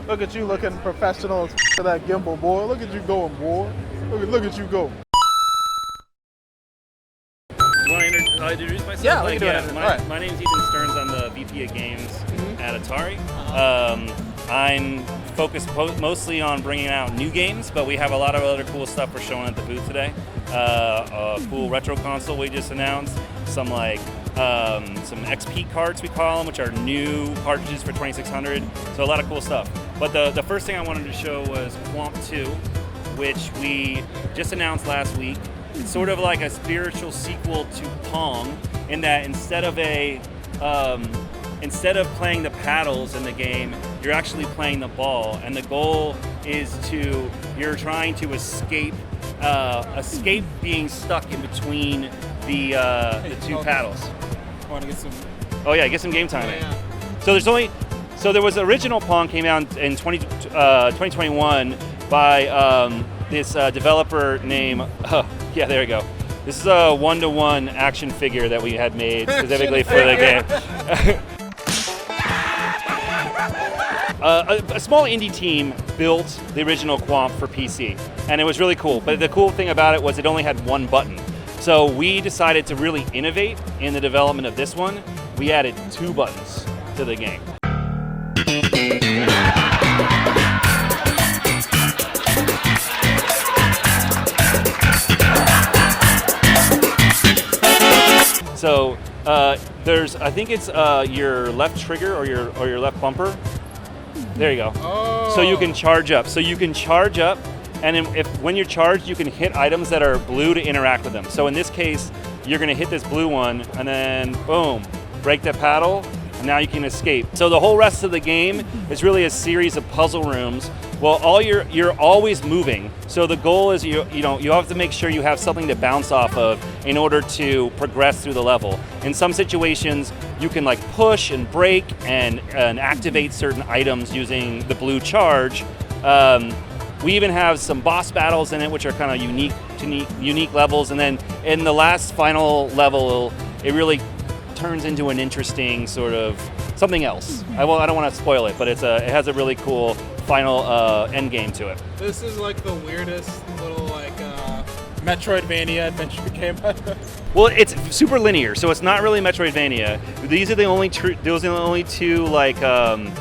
Look at you looking professional to that gimbal, boy. Look at you going, boy. Look at you go. You want to introduce myself? Yeah, we can do it. My name's Ethan Stearns. I'm the VP of Games at Atari. I'm focused mostly on bringing out new games, but we have a lot of other cool stuff we're showing at the booth today. A cool retro console we just announced. Some some XP carts we call them, which are new cartridges for 2600. So a lot of cool stuff. But the first thing I wanted to show was Qomp 2, which we just announced last week. It's sort of like a spiritual sequel to Pong, in that instead of playing the paddles in the game, you're actually playing the ball, and the goal is you're trying to escape being stuck in between the two paddles. I want to get some. Oh yeah, get some game time in. Yeah. So there was original Pong came out in 2021 by this developer named. Yeah, there you go. This is a one-to-one action figure that we had made specifically for the game. A small indie team built the original Qomp for PC, and it was really cool. But the cool thing about it was it only had one button. So we decided to really innovate in the development of this one. We added 2 buttons to the game. So I think it's your left trigger or your left bumper. There you go. Oh. So you can charge up. And then when you're charged, you can hit items that are blue to interact with them. So in this case, you're going to hit this blue one, and then boom, break the paddle, and now you can escape. So the whole rest of the game is really a series of puzzle rooms. Well, you're always moving. So the goal is you have to make sure you have something to bounce off of in order to progress through the level. In some situations, you can like push and break and activate certain items using the blue charge. We even have some boss battles in it, which are kind of unique levels. And then in the last final level, it really turns into an interesting sort of something else. I don't want to spoil it, but it has a really cool final end game to it. This is like the weirdest little Metroidvania adventure game. Well, it's super linear, so it's not really Metroidvania. These are the only two like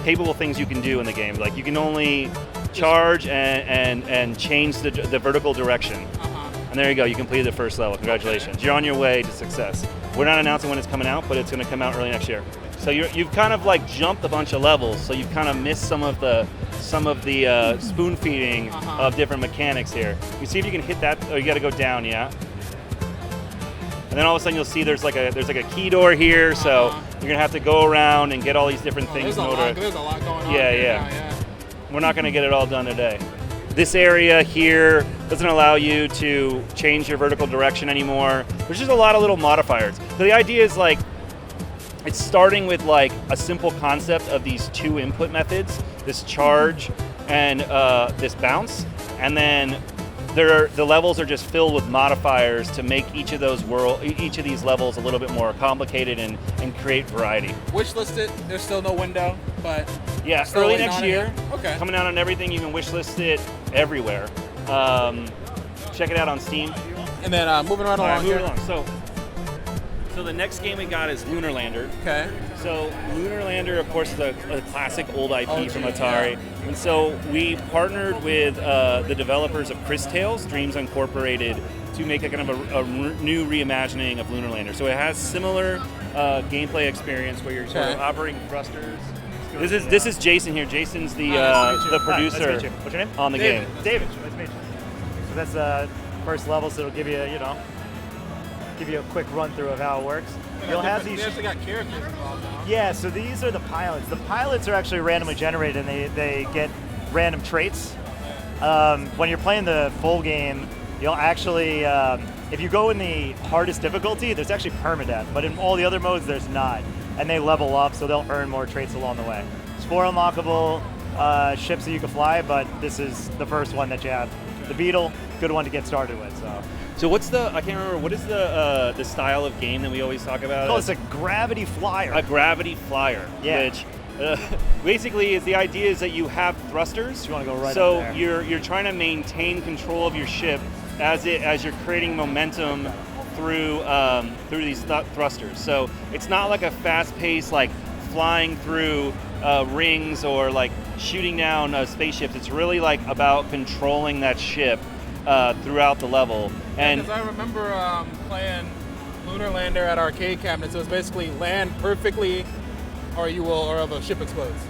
capable things you can do in the game. Like you can only charge and change the vertical direction. And there you go, you completed the first level. Congratulations. You're on your way to success. We're not announcing when it's coming out, but it's going to come out early next year. So you've kind of like jumped a bunch of levels, so you've kind of missed some of the spoon feeding of different mechanics here. You see if you can hit that. Oh, you got to go down, yeah. And then all of a sudden you'll see there's like a key door here, so you're gonna have to go around and get all these different things in order. There's a lot going on. Yeah. We're not gonna get it all done today. This area here doesn't allow you to change your vertical direction anymore. There's just a lot of little modifiers. So the idea is like, it's starting with like a simple concept of these 2 input methods, this charge and this bounce, and then the levels are just filled with modifiers to make each of these levels a little bit more complicated and create variety. Wishlist it. There's still no window, but yeah, early next year. Okay. Coming out on everything. You can wishlist it everywhere. Check it out on Steam. And then moving right along. Moving along. So the next game we got is Lunar Lander. Okay. So Lunar Lander, of course, is a classic old IP from Atari. Yeah. And so we partnered with the developers of Chris Tales, Dreams Incorporated, to make a kind of a new reimagining of Lunar Lander. So it has similar gameplay experience where you're sort of operating thrusters. This is Jason here. Jason's the producer. Nice to meet you. What's your name? On the game. David. Nice to meet you. So that's the first level, so it'll give you a quick run through of how it works. You'll have these. They actually got characters involved now. Yeah, so these are the pilots. The pilots are actually randomly generated, and they get random traits. When you're playing the full game, you'll actually, if you go in the hardest difficulty, there's actually permadeath, but in all the other modes, there's not. And they level up, so they'll earn more traits along the way. It's 4 unlockable ships that you can fly, but this is the first one that you have. The Beetle, good one to get started with. So what's I can't remember, what is the style of game that we always talk about? Oh, it's a gravity flyer. A gravity flyer, yeah. which Basically, the idea is that you have thrusters. You wanna go right so up there. you're trying to maintain control of your ship as you're creating momentum through these thrusters. So it's not like a fast-paced like flying through rings or like shooting down spaceships. It's really like about controlling that ship throughout the level. And Because I remember playing Lunar Lander at arcade cabinets. It was basically land perfectly, or the ship explodes.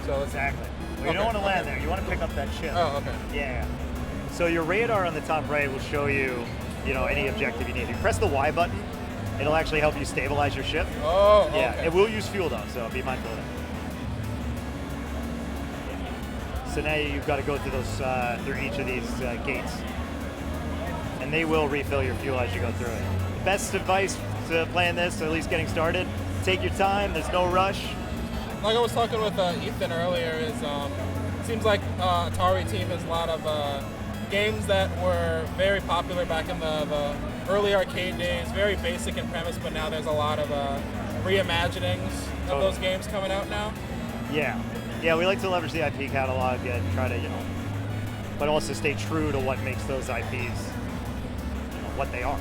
So Exactly. Well, you don't Okay, want to land okay. there. You want to pick up that ship. Oh, okay. Yeah. So your radar on the top right will show you, any objective you need. If you press the Y button, it'll actually help you stabilize your ship. Oh, Yeah, okay. it will use fuel though, so be mindful of that. So now you've got to go through through each of these gates, and they will refill your fuel as you go through it. The best advice to playing this, at least getting started, take your time. There's no rush. Like I was talking with Ethan earlier, it seems like Atari team has a lot of games that were very popular back in the early arcade days, very basic in premise, but now there's a lot of reimaginings of those games coming out now. Yeah, we like to leverage the IP catalog and try to, but also stay true to what makes those IPs, what they are.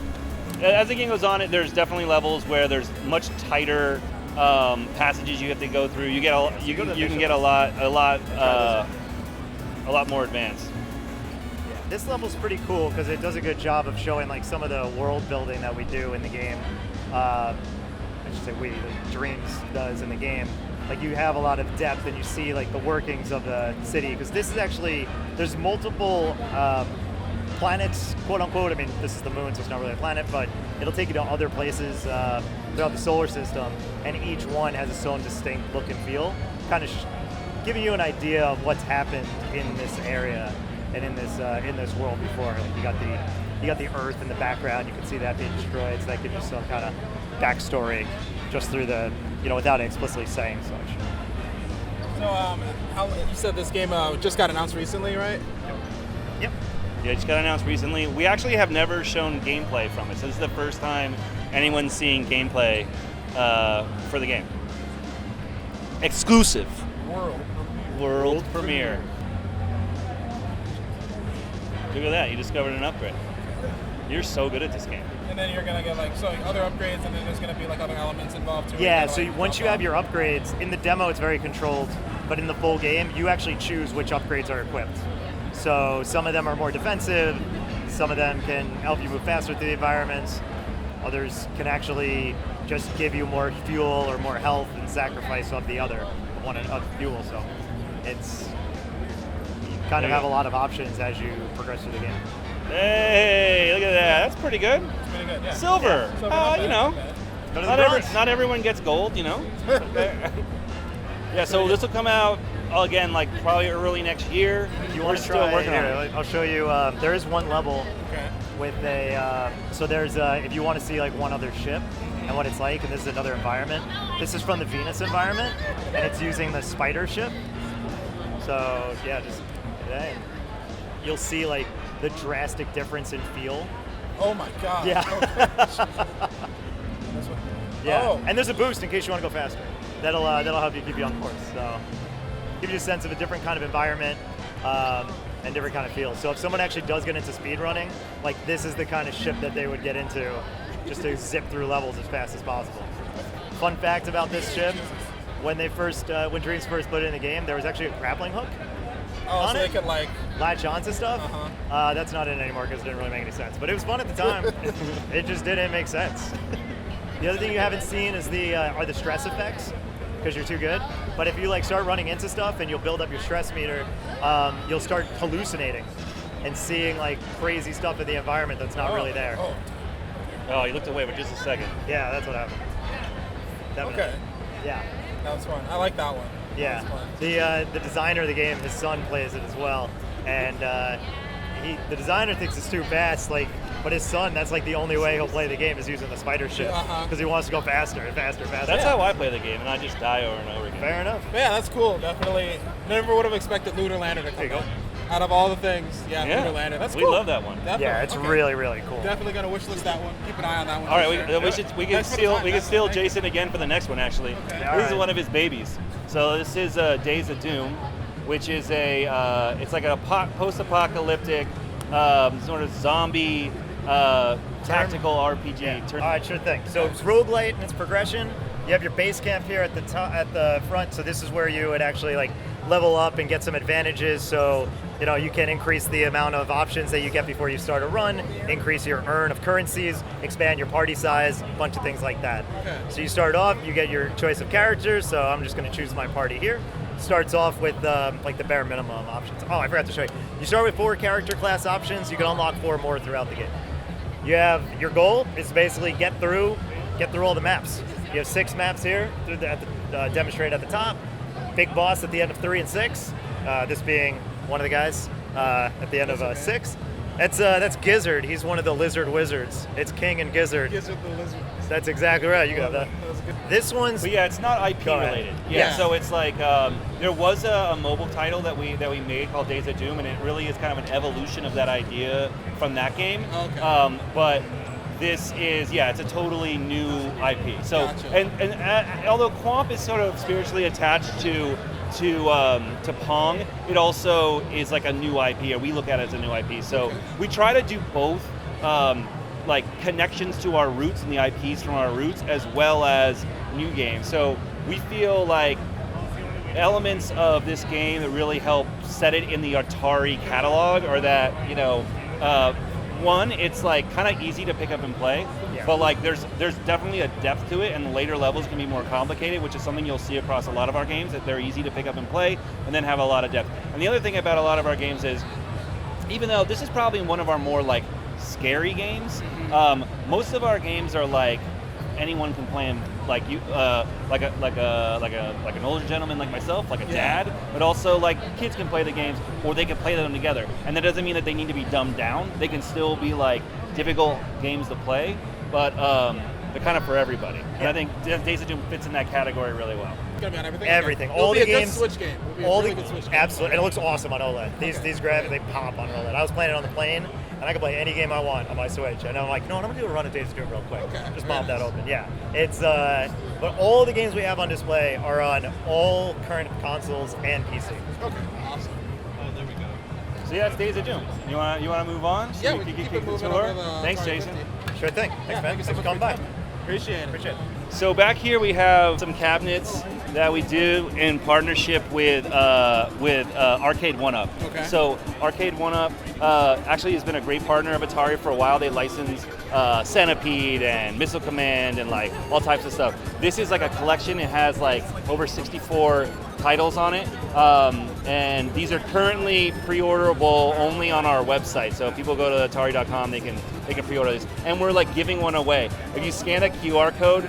as the game goes on, there's definitely levels where there's much tighter passages you have to go through. You get you can get a lot more advanced. This level's pretty cool because it does a good job of showing like some of the world building that we do in the game. I should say Dreams does in the game. Like you have a lot of depth and you see like the workings of the city, because this is actually, there's multiple planets, quote unquote. I mean, this is the moon, so it's not really a planet, but it'll take you to other places throughout the solar system, and each one has its own distinct look and feel, kind of giving you an idea of what's happened in this area and in this world before. Like you got the Earth in the background. You can see that being destroyed, so that gives you some kind of backstory just through the, without explicitly saying such. So, you said this game just got announced recently, right? Yep. Yeah, it just got announced recently. We actually have never shown gameplay from it, so this is the first time anyone's seeing gameplay for the game. Exclusive. World premiere. Look at that, you discovered an upgrade. You're so good at this game. And then you're gonna get other upgrades, and then there's gonna be other elements involved too. Yeah, so once you have your upgrades, in the demo it's very controlled, but in the full game, you actually choose which upgrades are equipped. So some of them are more defensive, some of them can help you move faster through the environments, others can actually just give you more fuel or more health and sacrifice of the other, one of fuel, so it's, you kind of have a lot of options as you progress through the game. Hey, look at that. That's pretty good. It's pretty good, yeah. Silver. Silver, not bad, not bad. Not everyone gets gold, Yeah, so this will come out again, probably early next year. If you We're want to still try, working on it. I'll show you. There is one level Okay. with a. So there's if you want to see one other ship and what it's like, and this is another environment. This is from the Venus environment, and it's using the Spider ship. So yeah, and you'll see the drastic difference in feel. Oh my god. Yeah. This one. Yeah, Oh. and there's a boost in case you want to go faster. That'll help you keep you on course. So give you a sense of a different kind of environment and different kind of feel. So if someone actually does get into speed running, this is the kind of ship that they would get into just to zip through levels as fast as possible. Fun fact about this ship: when when Dreams first put it in the game, there was actually a grappling hook. Oh, on so it? they could Latch onto stuff. Uh-huh. That's not in anymore because it didn't really make any sense. But it was fun at the time. It just didn't make sense. The other thing you haven't seen is are the stress effects, because you're too good. But if you start running into stuff and you'll build up your stress meter, you'll start hallucinating and seeing crazy stuff in the environment that's not really there. Oh, you looked away for just a second. Yeah, that's what happened. Definitely. Okay. Yeah. That was fun. I like that one. Yeah. That was fun. The designer of the game, his son plays it as well, and the designer thinks it's too fast. But his son, that's the only way he'll play the game is using the spider ship, because he wants to go faster and faster and faster. That's how I play the game, and I just die over and over again. Fair enough. But yeah, that's cool. Definitely. Never would have expected Lunar Lander to come out. Out of all the things, Yeah. Lunar Lander. That's We cool. love that one. Definitely. Yeah, it's Okay. really, really cool. Definitely gonna wishlist that one. Keep an eye on that one. All right, for we sure. can Thanks for the time, man. steal Thank you. Jason again for the next one. Actually, Okay. this All is right. one of his babies. So this is Days of Doom, which is it's like a post-apocalyptic sort of zombie tactical RPG. Yeah. All right, sure thing. So it's roguelite and it's progression. You have your base camp here at the top, at the front. So this is where you would actually like level up and get some advantages. So you can increase the amount of options that you get before you start a run, increase your earn of currencies, expand your party size, a bunch of things like that. Okay. So you start off, you get your choice of characters. So I'm just going to choose my party here. Starts off with like the bare minimum options. Oh, I forgot to show you. You start with 4 character class options. You can unlock 4 more throughout the game. You have your goal is basically get through all the maps. You have 6 maps here demonstrated at the top. Big boss at the end of 3 and 6. This being one of the guys at the end of 6. That's Gizzard. He's one of the lizard wizards. It's King and Gizzard. Gizzard the lizard. That's exactly right. You got that. That was good. This one's But yeah, it's not IP Go ahead. related. Yeah. So it's like there was a mobile title that we made called Days of Doom, and it really is kind of an evolution of that idea from that game. Okay. But this is it's a totally new IP. So Gotcha. and although Qomp is sort of spiritually attached to Pong, it also is like a new IP, or we look at it as a new IP. So we try to do both. Like connections to our roots and the IPs from our roots, as well as new games. So we feel like elements of this game that really help set it in the Atari catalog are that, one, it's like kind of easy to pick up and play, but like there's definitely a depth to it, and the later levels can be more complicated, which is something you'll see across a lot of our games, that they're easy to pick up and play and then have a lot of depth. And the other thing about a lot of our games is, even though this is probably one of our more like scary games, most of our games are like anyone can play them, like you, like an older gentleman like myself, like a dad, but also like kids can play the games, or they can play them together. And that doesn't mean that they need to be dumbed down. They can still be like difficult games to play, but they're kind of for everybody. And I think Days of Doom fits in that category really well. It's gonna be on everything. Everything. Okay. All It'll the be a games. Good Switch game. It'll be a all really the good Switch game. absolutely, and it looks awesome on OLED. These graphics, they pop on OLED. I was playing it on the plane, and I could play any game I want on my Switch. And I'm like, I'm gonna do a run of Days of Doom real quick. Okay, Just very pop that nice. open. Yeah, it's but all the games we have on display are on all current consoles and PC. Okay. Awesome. So yeah, it's Days of Doom. You want to move on? So Yeah, we we can can keep kick it the moving tour? over the Thanks, Atari Jason. 50. Sure thing. Thanks, man. Thank you so Thanks for much coming for by. your time. Appreciate it. Appreciate it. So back here we have some cabinets that we do in partnership with Arcade 1UP. Okay. So Arcade 1UP actually has been a great partner of Atari for a while. They license Centipede and Missile Command and like all types of stuff. This is like a collection. It has like over 64 titles on it, and these are currently pre-orderable only on our website. So if people go to Atari.com, they can pre-order these, and we're like giving one away. If you scan a QR code,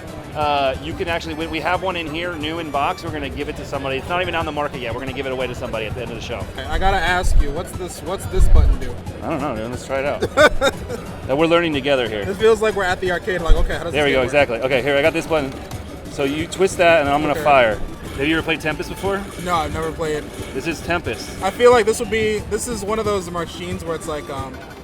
you can actually, we have one in here, new in box. We're going to give it to somebody. It's not even on the market yet. We're going to give it away to somebody at the end of the show. Okay, I gotta ask you, what's this button do? I don't know, dude. Let's try it out. That we're learning together here. This feels like we're at the arcade. Like, okay, how does There we this go. game work? Exactly. Okay, here I got this button. So you twist that, and I'm going to Okay. fire. Have you ever played Tempest before? No, I've never played. This is Tempest. I feel like this is one of those machines where it's like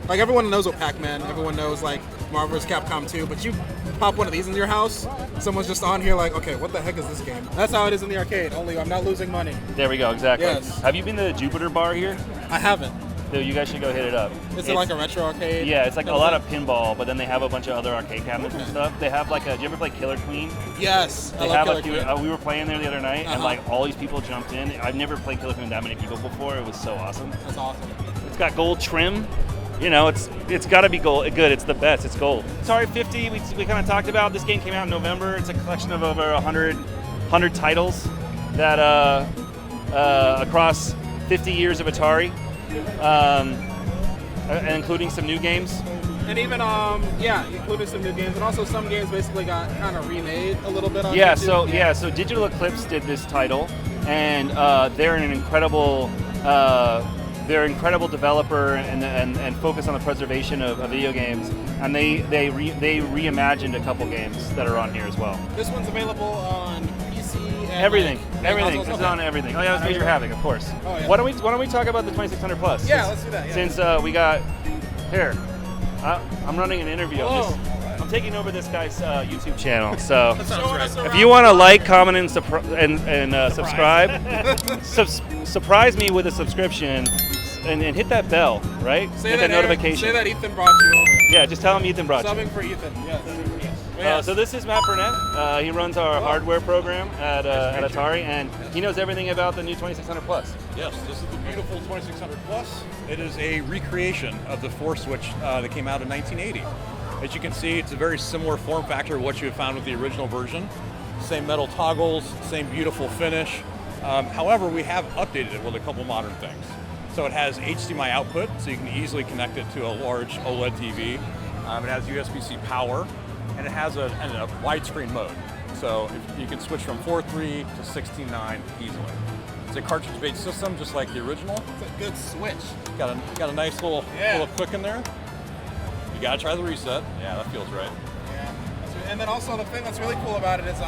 everyone knows what Pac-Man, everyone knows like Marvel vs. Capcom 2, but you pop one of these in your house, someone's just on here like, okay, what the heck is this game? That's how it is in the arcade, only I'm not losing money. There we go. Exactly. Yes. Have you been to the Jupiter bar here? I haven't. So you guys should go hit it up. Is it like a retro arcade? Yeah, it's like a lot of pinball, but then they have a bunch of other arcade cabinets and stuff. They have like do you ever play Killer Queen? Yes, I They love have Killer Queen. we were playing there the other night, and Uh-huh. like all these people jumped in. I've never played Killer Queen with that many people before. It was so awesome. That's awesome. It's got gold trim. You know, it's got to be gold. Good. It's the best. It's gold. Atari 50. We kind of talked about. This game came out in November. It's a collection of over 100 titles that across 50 years of Atari, including some new games. And even including some new games, and also some games basically got kind of remade a little bit on Yeah. YouTube. So Digital Eclipse did this title, and they're an incredible. They're an incredible developer and focus on the preservation of video games, and they reimagined a couple games that are on here as well. This one's available on PC Everything, like, everything. consoles? It's on everything. Oh yeah, it was Major Havoc, of course. Oh, yeah. Why don't we talk about the 2600 Plus? Yeah, let's do that. Yeah. Since we got here, I'm running an interview. I'm taking over this guy's YouTube channel. So if you want to like, comment, and subscribe, surprise me with a subscription, and hit that bell, right? Hit that notification. Say that Ethan brought you over. Yeah, just tell him Ethan brought you. Subbing for Ethan. Yes. So this is Matt Burnett. He runs our hardware program at Atari, and he knows everything about the new 2600 Plus. Yes, this is the beautiful 2600 Plus. It is a recreation of the 4-switch that came out in 1980. As you can see, it's a very similar form factor to what you have found with the original version. Same metal toggles, same beautiful finish. However, we have updated it with a couple modern things. So it has HDMI output, so you can easily connect it to a large OLED TV. It has USB-C power, and it has a widescreen mode. So you can switch from 4.3 to 16.9 easily. It's a cartridge-based system, just like the original. It's a good switch. Got a nice little click in there. You gotta try the reset. Yeah, that feels right. Yeah. And then also the thing that's really cool about it is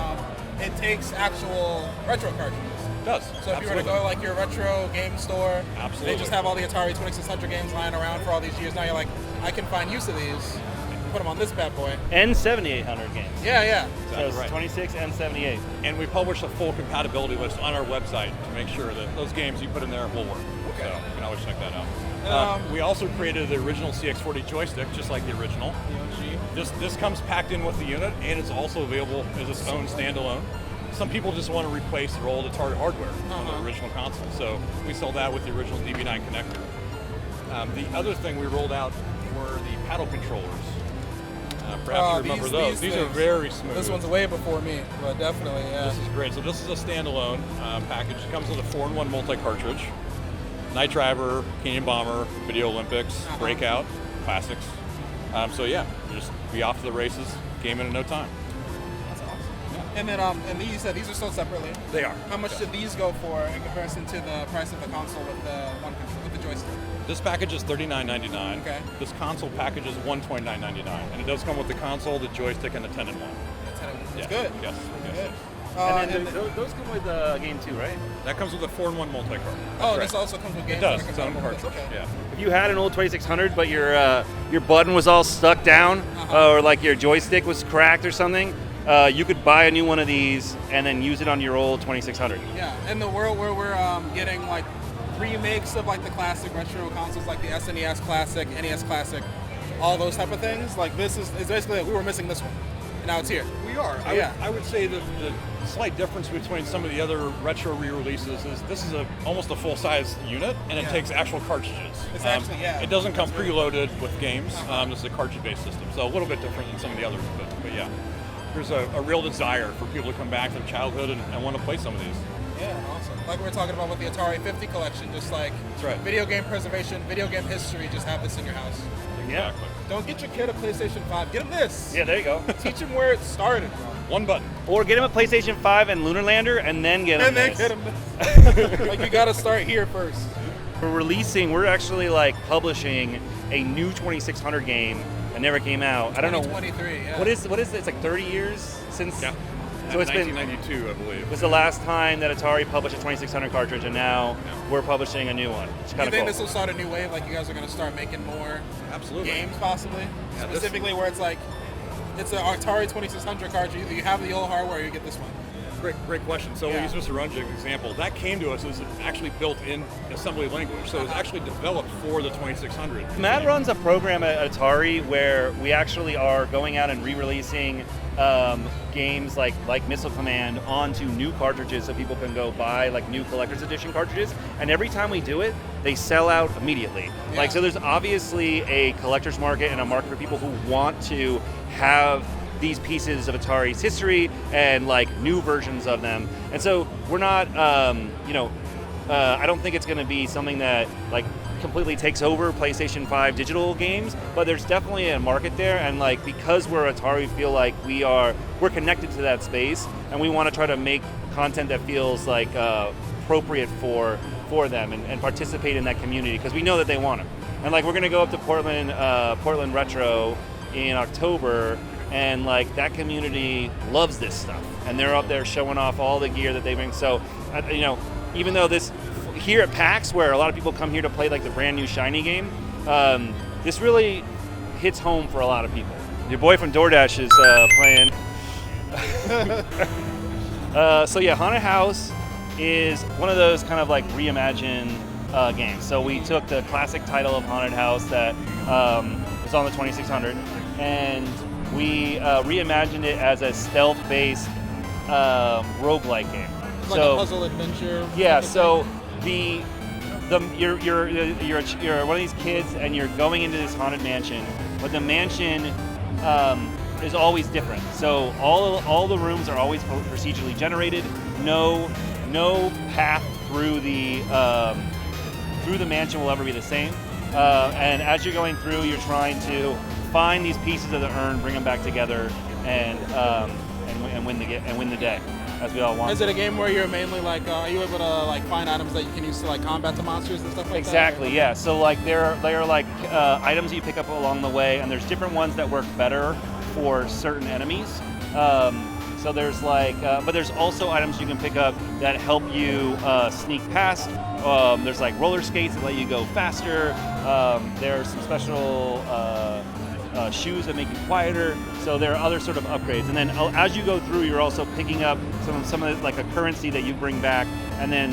it takes actual retro cartridges. It does. So if you were to go to like your retro game store, Absolutely. they just have all the Atari 2600 games lying around for all these years. Now you're like, I can find use of these. Put them on this bad boy. And 7800 games. Yeah. So it's right. 26 and 78. And we publish a full compatibility list on our website to make sure that those games you put in there will work. Okay. So you can always check that out. We also created the original CX40 joystick, just like the original. This comes packed in with the unit, and it's also available as its own standalone. Some people just want to replace their old Atari hardware on the original console, so we sell that with the original DB9 connector. The other thing we rolled out were the paddle controllers. Perhaps you remember those. These are very smooth. This one's way before me, but definitely, yeah. This is great. So this is a standalone package. It comes with a 4-in-1 multi-cartridge. Night Driver, Canyon Bomber, Video Olympics, Breakout, classics. So yeah, just be off to the races, game in no time. That's awesome. Yeah. And then, and you said these are sold separately. They are. How much did these go for in comparison to the price of the console with the joystick? This package is $39.99. Okay. This console package is $129.99, and it does come with the console, the joystick, and the 10-in-1. That's good. Yes. Good. And then those come with game 2, right? That comes with a 4-in-1 multi-card. This also comes with games. It does. that Its are own compatible with cartridge. this. Okay. Yeah. If you had an old 2600, but your button was all stuck down, or like your joystick was cracked or something, you could buy a new one of these and then use it on your old 2600. Yeah. In the world where we're getting like remakes of like the classic retro consoles, like the SNES Classic, NES Classic, all those type of things, like this is basically like we were missing this one, and now it's here. We are. I would say that the slight difference between some of the other retro re-releases is this is almost a full-size unit, and it takes actual cartridges. It's actually, It doesn't come preloaded with games. This is a cartridge-based system, so a little bit different than some of the others, but yeah. There's a real desire for people to come back to their childhood and want to play some of these. Yeah, awesome. Like we were talking about with the Atari 50 collection, just like That's right. video game preservation, video game history, just have this in your house. Yeah. Exactly. Don't get your kid a PlayStation 5, get him this. Yeah, there you go. Teach him where it started. One button. Or get him a PlayStation 5 and Lunar Lander, and then get him this. Get him this. Like you gotta start here first. We're actually like publishing a new 2600 game that never came out. I don't know. 2023, yeah. What is it? It's like 30 years since. Yeah. So it's been 1992, I believe. was the last time that Atari published a 2600 cartridge, and now we're publishing a new one. It's You kind of think cool. this will start a new wave? Like you guys are gonna start making more Absolutely. games, possibly? Yeah, Specifically where it's like it's an Atari 2600 cartridge. Either you have the old hardware, or you get this one. Great question. So Yeah. we use Mr. Runjig's example. That came to us as actually built in assembly language. So it was actually developed for the 2600. Matt runs a program at Atari where we actually are going out and re-releasing games like Missile Command onto new cartridges, so people can go buy like new collector's edition cartridges. And every time we do it, they sell out immediately. Yeah. Like, so there's obviously a collector's market and a market for people who want to have these pieces of Atari's history and like new versions of them. And so we're not, I don't think it's going to be something that like completely takes over PlayStation 5 digital games, but there's definitely a market there, and like because we're Atari, we feel like we're connected to that space, and we want to try to make content that feels like appropriate for them and participate in that community, because we know that they want it. And like we're going to go up to Portland Retro in October and like that community loves this stuff, and they're up there showing off all the gear that they bring. So, you know, even though this here at PAX, where a lot of people come here to play like the brand new shiny game, this really hits home for a lot of people. Your boy from DoorDash is playing. So yeah, Haunted House is one of those kind of like reimagined games. So we took the classic title of Haunted House that was on the 2600, and we reimagined it as a stealth-based roguelike game. Like a puzzle adventure. Yeah. So you're one of these kids, and you're going into this haunted mansion, but the mansion is always different. So all the rooms are always procedurally generated. No path through the mansion will ever be the same. And as you're going through, you're trying to find these pieces of the urn, bring them back together, and win the day, as we all want. Is it a game where you're mainly like, are you able to like find items that you can use to like combat the monsters and stuff like Exactly, that? yeah. So like there are like items you pick up along the way, and there's different ones that work better for certain enemies. So there's like, but there's also items you can pick up that help you sneak past. There's like roller skates that let you go faster. There's some special shoes that make you quieter. So there are other sort of upgrades. And then as you go through, you're also picking up some of the, like a currency that you bring back. And then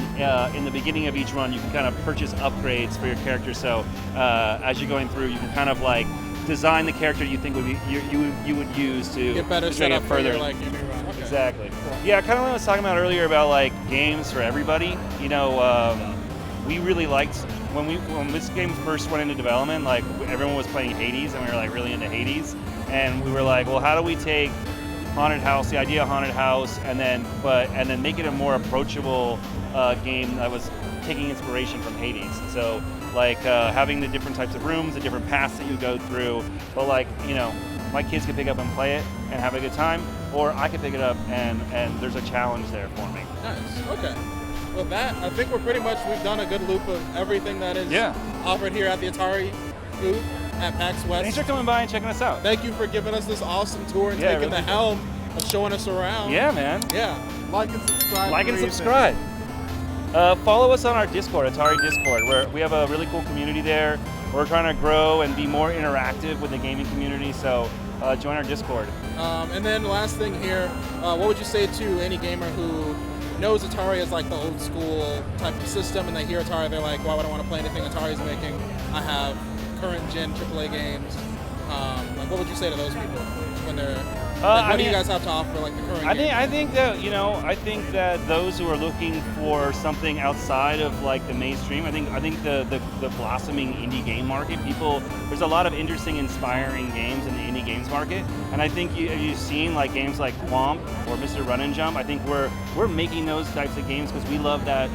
in the beginning of each run, you can kind of purchase upgrades for your character. So as you're going through, you can kind of like design the character you think would be you would use to get better to set up further. for your, like, your new run. Okay. Exactly. Yeah, kind of like I was talking about earlier about like games for everybody. You know, we really liked when this game first went into development. Like everyone was playing Hades, and we were like really into Hades, and we were like, well, how do we take Haunted House, the idea of Haunted House, and then make it a more approachable game that was taking inspiration from Hades. So like having the different types of rooms, the different paths that you go through, but like, you know, my kids can pick up and play it and have a good time, or I can pick it up and there's a challenge there for me. Nice. Okay. With that, I think we've done a good loop of everything that is offered here at the Atari booth at PAX West. Thanks for coming by and checking us out. Thank you for giving us this awesome tour and taking the helm of showing us around. Yeah, man. Yeah. Like and subscribe. Like and subscribe. Follow us on our Discord, Atari Discord, where we have a really cool community there. We're trying to grow and be more interactive with the gaming community, so join our Discord. And then last thing here, what would you say to any gamer who knows Atari as like the old school type of system, and they hear Atari, they're like, why would I want to play anything Atari's making? I have current gen AAA games. Like, what would you say to those people when they're what do you guys have to offer, like the current games? I think that those who are looking for something outside of like the mainstream, I think the blossoming indie game market, there's a lot of interesting, inspiring games in the indie games market, and I think you've seen like games like Qomp or Mr. Run and Jump. I think we're making those types of games because we love that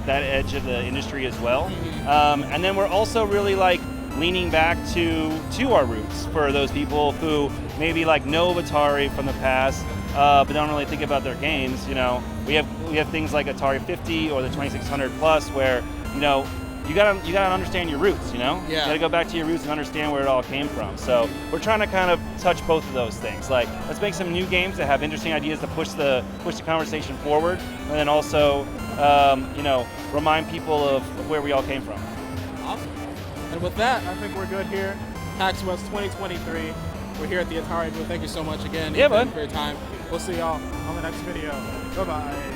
edge of the industry as well, and then we're also really like leaning back to our roots for those people who maybe like know of Atari from the past, but don't really think about their games. You know, we have things like Atari 50 or the 2600 Plus, where you know you gotta understand your roots. You know, you gotta go back to your roots and understand where it all came from. So we're trying to kind of touch both of those things. Like, let's make some new games that have interesting ideas to push the conversation forward, and then also you know, remind people of where we all came from. Awesome. And with that, I think we're good here. PAX West 2023. We're here at the Atari booth. Thank you so much again, Yeah, Ethan, bud. for your time. We'll see y'all on the next video. Bye-bye.